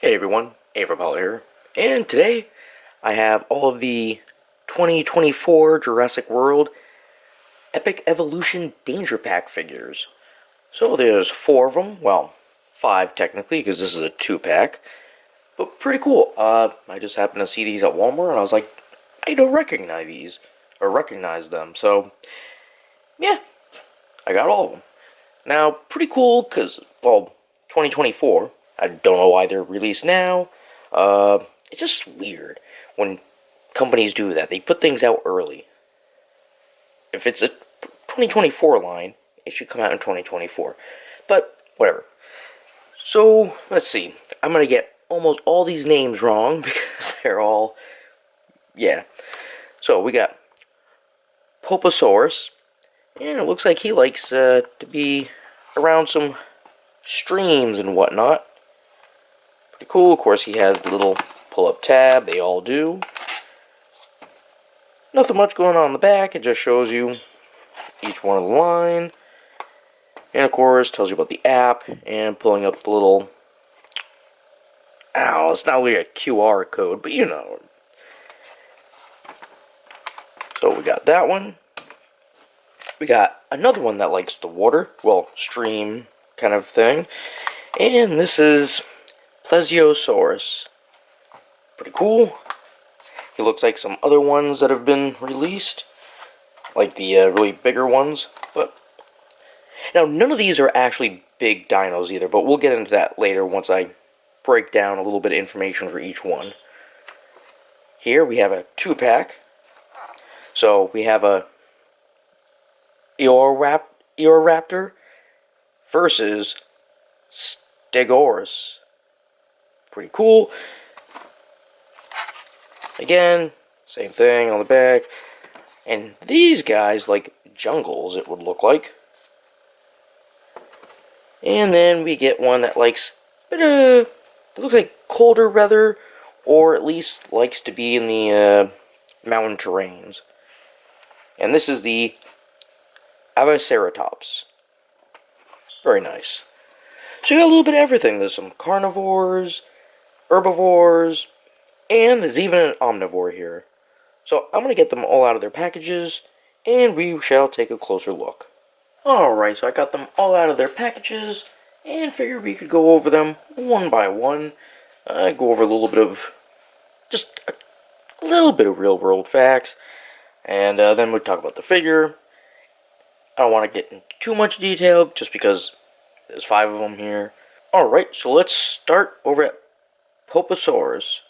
Hey everyone, Eoraptor here, and today I have all of the 2024 Jurassic World Epic Evolution Danger Pack figures. So there's 4 of them, well, 5 technically, because this is a 2-pack, but pretty cool. I just happened to see these at Walmart, and I was like, I don't recognize them, so yeah, I got all of them. Now, pretty cool, because, well, 2024, I don't know why they're released now. It's just weird when companies do that. They put things out early. If it's a 2024 line, it should come out in 2024. But, whatever. So, let's see. I'm going to get almost all these names wrong because they're all, yeah. So, we got Poposaurus. And it looks like he likes to be around some streams and whatnot. Pretty cool. Of course, he has the little pull-up tab. They all do. Nothing much going on in the back. It just shows you each one of the line. And, of course, tells you about the app and pulling up the little... Ow, it's not really a QR code, but you know. So, we got that one. We got another one that likes the water. Well, stream kind of thing. And this is Plesiosaurus. Pretty cool. He looks like some other ones that have been released, like the really bigger ones. But now, none of these are actually big dinos either, but we'll get into that later once I break down a little bit of information for each one. Here we have a 2-pack. So we have a Eoraptor versus Stegouros. Pretty cool. Again, same thing on the back. And these guys like jungles, it would look like. And then we get one that likes it looks like colder weather, or at least likes to be in the mountain terrains. And this is the Avaceratops. Very nice. So you got a little bit of everything. There's some carnivores, herbivores, and there's even an omnivore here. So I'm going to get them all out of their packages, and we shall take a closer look. Alright, so I got them all out of their packages, and figured we could go over them one by one. Go over a little bit of, just a little bit of real world facts, and then we'll talk about the figure. I don't want to get into too much detail, just because there's 5 of them here. Alright, so let's start over at Poposaurus.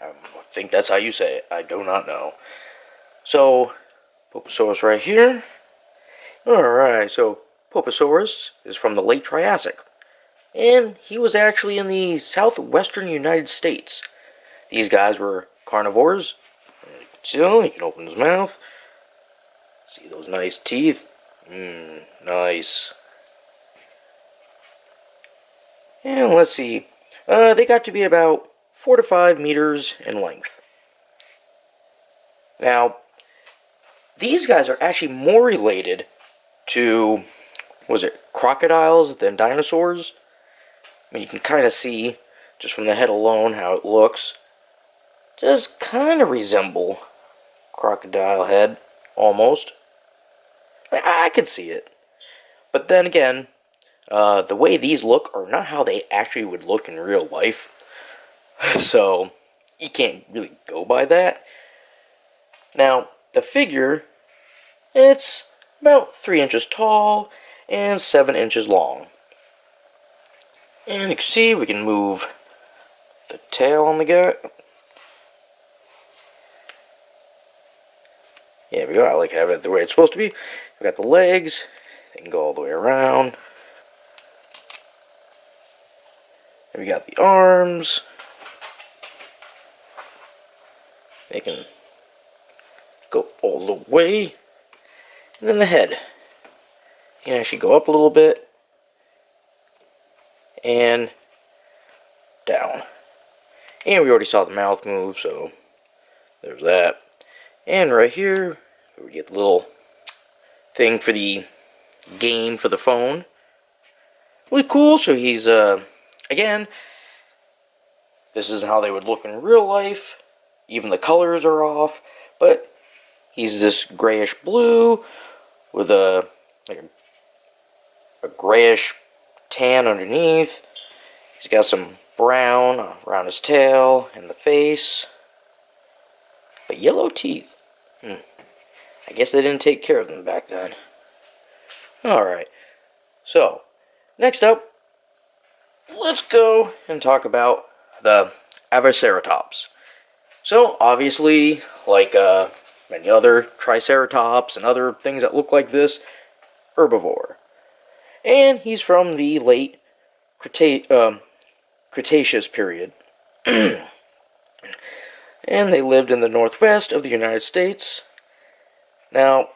I think that's how you say it. I do not know. So, Poposaurus right here. Alright, so Poposaurus is from the late Triassic. And he was actually in the southwestern United States. These guys were carnivores. You can see, he can open his mouth. See those nice teeth? Nice. And let's see. They got to be about 4 to 5 meters in length. Now, these guys are actually more related to, crocodiles than dinosaurs? I mean, you can kind of see, just from the head alone, how it looks. It does kind of resemble crocodile head, almost. I could see it. But then again, the way these look are not how they actually would look in real life. So, you can't really go by that. Now, the figure, it's about 3 inches tall and 7 inches long. And you can see we can move the tail on the guy. Yeah, we go. I like having it the way it's supposed to be. We got the legs. They can go all the way around. And we got the arms. They can go all the way. And then the head. You can actually go up a little bit. And down. And we already saw the mouth move, so there's that. And right here, we get the little thing for the game for the phone. Really cool. So he's, again, this is how they would look in real life. Even the colors are off, but he's this grayish blue with a grayish tan underneath. He's got some brown around his tail and the face, but yellow teeth. I guess they didn't take care of them back then. Alright, so next up, let's go and talk about the Avaceratops. So, obviously, like many other Triceratops and other things that look like this, herbivore. And he's from the late Cretaceous period. And they lived in the northwest of the United States. Now,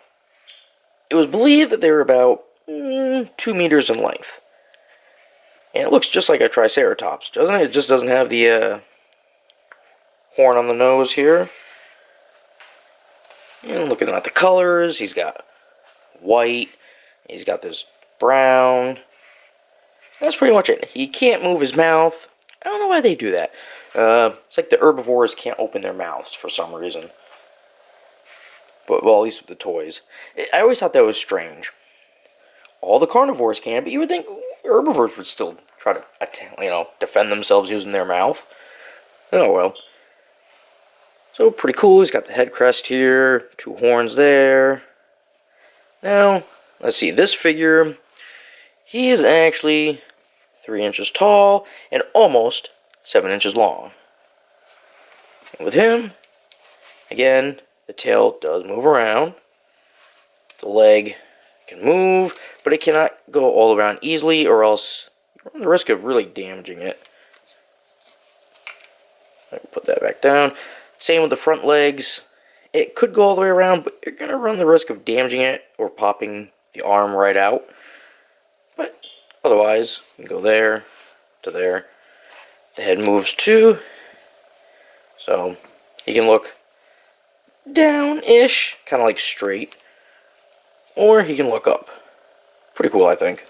it was believed that they were about 2 meters in length. And it looks just like a Triceratops, doesn't it? It just doesn't have the horn on the nose here. And looking at the colors, he's got white, he's got this brown. That's pretty much it. He can't move his mouth. I don't know why they do that. It's like the herbivores can't open their mouths for some reason. But, well, at least with the toys. I always thought that was strange. All the carnivores can, but you would think herbivores would still try to, defend themselves using their mouth. Oh, well. So, pretty cool. He's got the head crest here, 2 horns there. Now, let's see. This figure, he is actually 3 inches tall and almost 7 inches long. And with him, again, the tail does move around. The leg can move, but it cannot go all around easily, or else you run the risk of really damaging it. I can put that back down. Same with the front legs. It could go all the way around, but you're going to run the risk of damaging it or popping the arm right out. But otherwise, you can go there to there. The head moves too, so you can look down-ish, kind of like straight, or he can look up. Pretty cool, I think.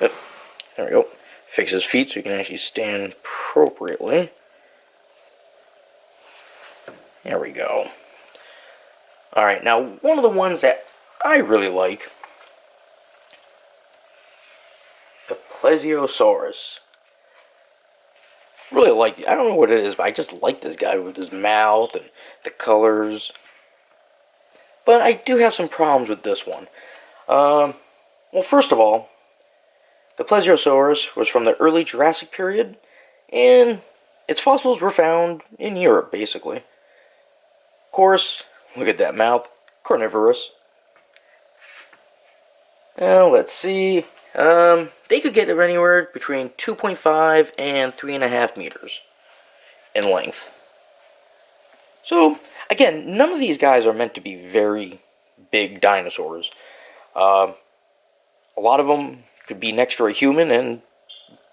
Yep. There we go. Fix his feet so he can actually stand appropriately. There we go. Alright, now one of the ones that I really like, the Plesiosaurus. Really like it. I don't know what it is, but I just like this guy with his mouth and the colors. But I do have some problems with this one. Well, first of all, the Plesiosaurus was from the early Jurassic period, and its fossils were found in Europe, basically. Of course, look at that mouth. Carnivorous. Now, let's see. They could get anywhere between 2.5 and 3.5 meters in length. So, again, none of these guys are meant to be very big dinosaurs. A lot of them could be next to a human, and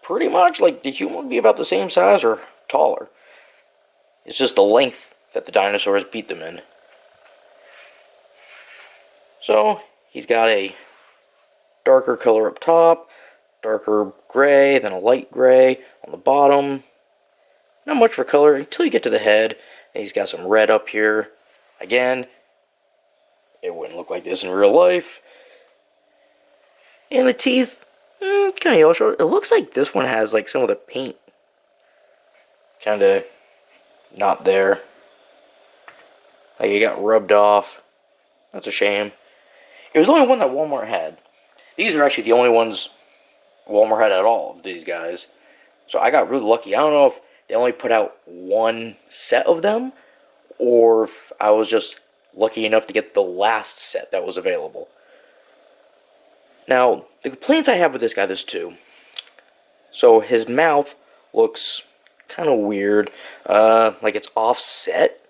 pretty much, like, the human would be about the same size or taller. It's just the length that the dinosaurs beat them in. So, he's got a darker color up top, darker gray, then a light gray on the bottom. Not much for color until you get to the head. And he's got some red up here. Again, it wouldn't look like this in real life. And the teeth, kind of yellow. It looks like this one has like some of the paint kind of not there. Like it got rubbed off. That's a shame. It was the only one that Walmart had. These are actually the only ones Walmart had at all of these guys. So I got really lucky. I don't know if they only put out one set of them, or if I was just lucky enough to get the last set that was available. Now, the complaints I have with this guy, there's two. So his mouth looks kind of weird, like it's offset.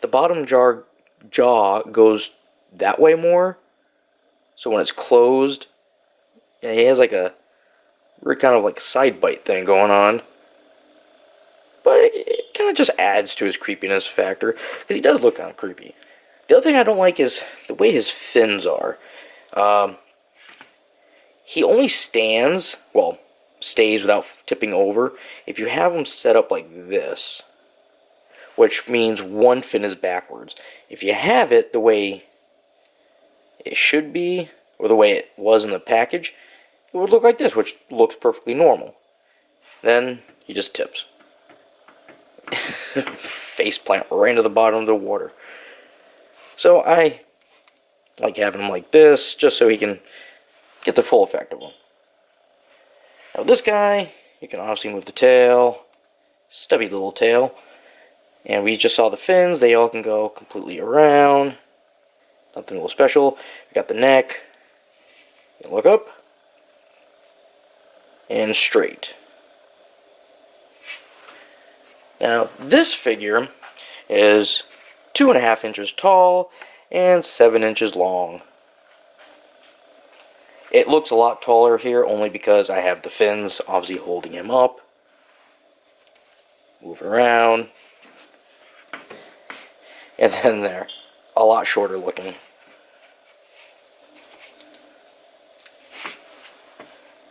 The bottom jaw goes that way more. So when it's closed, yeah, he has like a weird kind of like side bite thing going on. But it kind of just adds to his creepiness factor, because he does look kind of creepy. The other thing I don't like is the way his fins are. He only stands, well, stays without tipping over, if you have them set up like this, which means one fin is backwards. If you have it the way it should be, or the way it was in the package, it would look like this, which looks perfectly normal. Then he just tips. Face plant right into the bottom of the water. So I like having him like this, just so he can get the full effect of him. Now this guy, you can obviously move the tail, stubby little tail, and we just saw the fins, they all can go completely around, nothing real special. We got the neck, you can look up, and straight. Now this figure is 2.5 inches tall and 7 inches long. It looks a lot taller here only because I have the fins obviously holding him up. Move around. And then they're a lot shorter looking.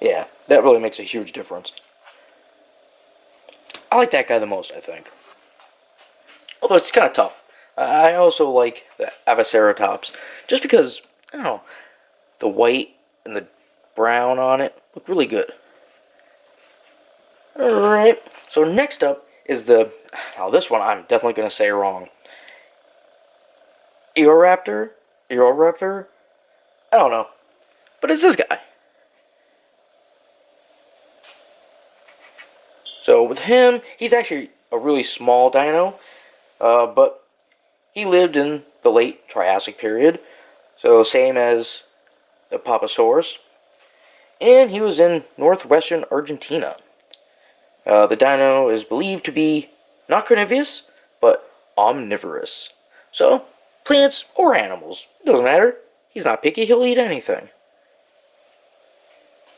Yeah, that really makes a huge difference. I like that guy the most, I think. Although it's kind of tough. I also like the Avaceratops, just because, I don't know, the white and the brown on it look really good. Alright, so next up is now this one I'm definitely going to say wrong. Eoraptor? I don't know. But it's this guy. So with him, he's actually a really small dino, but he lived in the late Triassic period, so same as the Poposaurus, and he was in northwestern Argentina. The dino is believed to be not carnivorous, but omnivorous. So, plants or animals, doesn't matter. He's not picky, he'll eat anything.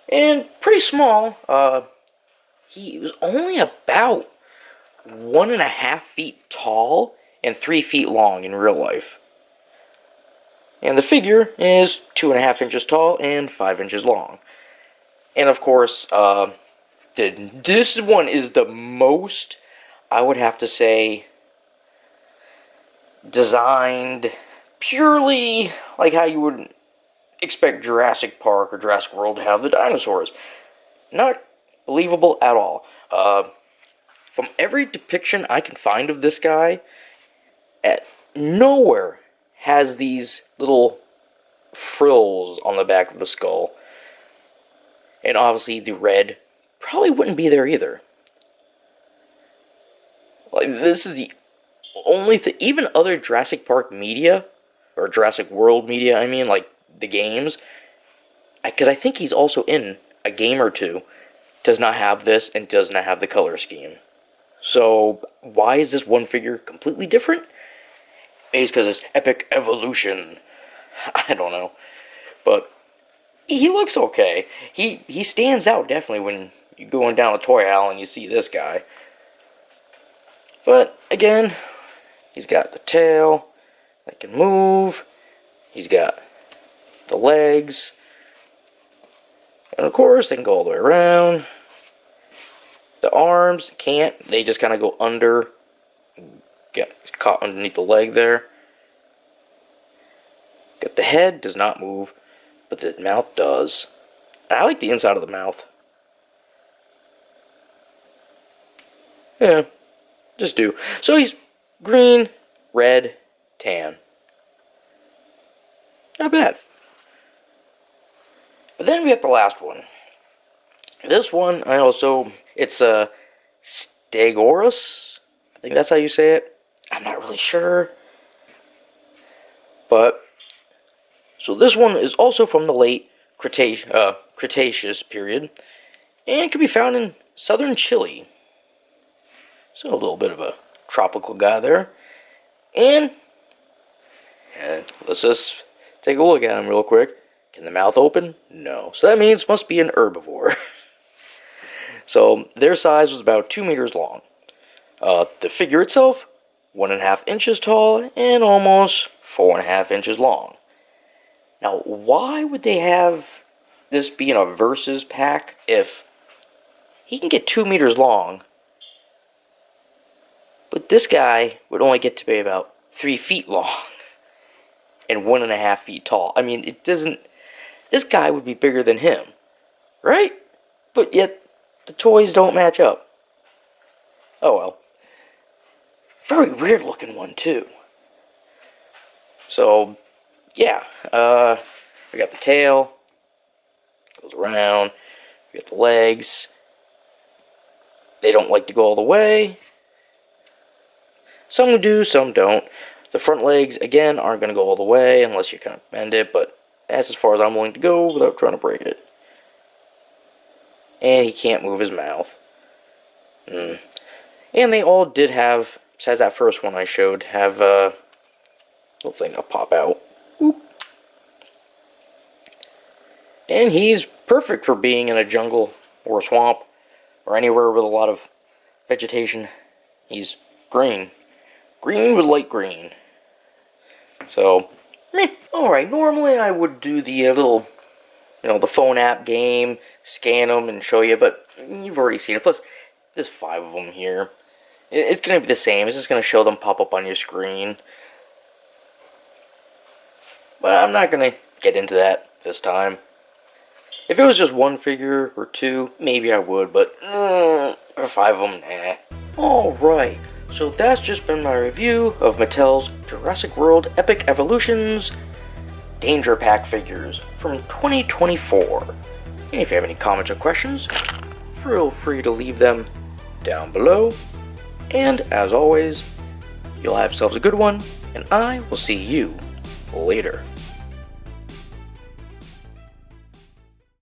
And pretty small, he was only about 1.5 feet tall and 3 feet long in real life. And the figure is 2.5 inches tall and 5 inches long. And of course, this one is the most, I would have to say, designed purely like how you would expect Jurassic Park or Jurassic World to have the dinosaurs. Not believable at all. From every depiction I can find of this guy, at nowhere has these little frills on the back of the skull. And obviously the red probably wouldn't be there either. Like, this is the only thing, even other Jurassic Park media, or Jurassic World media, I mean, like the games, because I think he's also in a game or two, does not have this and does not have the color scheme. So, why is this one figure completely different? Maybe it's because it's epic evolution. I don't know. But he looks okay. He stands out definitely when you're going down a toy aisle and you see this guy. But, again, he's got the tail that can move. He's got the legs. And, of course, they can go all the way around. The arms can't. They just kind of go under. Get caught underneath the leg there. Got the head, does not move. But the mouth does. And I like the inside of the mouth. Yeah. Just do. So he's green, red, tan. Not bad. But then we have the last one. This one, it's a Stegouros. I think that's how you say it. I'm not really sure. But, so this one is also from the late Cretaceous period. And can be found in southern Chile. So a little bit of a tropical guy there. And let's just take a look at him real quick. Can the mouth open? No. So that means must be an herbivore. So their size was about 2 meters long. The figure itself, 1.5 inches tall and almost 4.5 inches long. Now, why would they have this be in a versus pack if he can get 2 meters long. But this guy would only get to be about 3 feet long and 1.5 feet tall. I mean, it doesn't... This guy would be bigger than him, right? But yet, the toys don't match up. Oh well. Very weird looking one, too. So, yeah. We got the tail. Goes around. We got the legs. They don't like to go all the way. Some do, some don't. The front legs, again, aren't going to go all the way unless you kind of bend it, but that's as far as I'm willing to go without trying to break it. And he can't move his mouth. And they all did have, besides that first one I showed, have a little thing that'll pop out. Oop. And he's perfect for being in a jungle or a swamp or anywhere with a lot of vegetation. He's green. Green with light green. So, alright, normally I would do the little, the phone app game, scan them and show you, but you've already seen it. Plus, there's 5 of them here. It's going to be the same. It's just going to show them pop up on your screen. But I'm not going to get into that this time. If it was just 1 figure or 2, maybe I would, but or 5 of them, nah. Alright, so that's just been my review of Mattel's Jurassic World Epic Evolutions Danger Pack figures from 2024. And if you have any comments or questions, feel free to leave them down below. And as always, you'll have yourselves a good one, and I will see you later.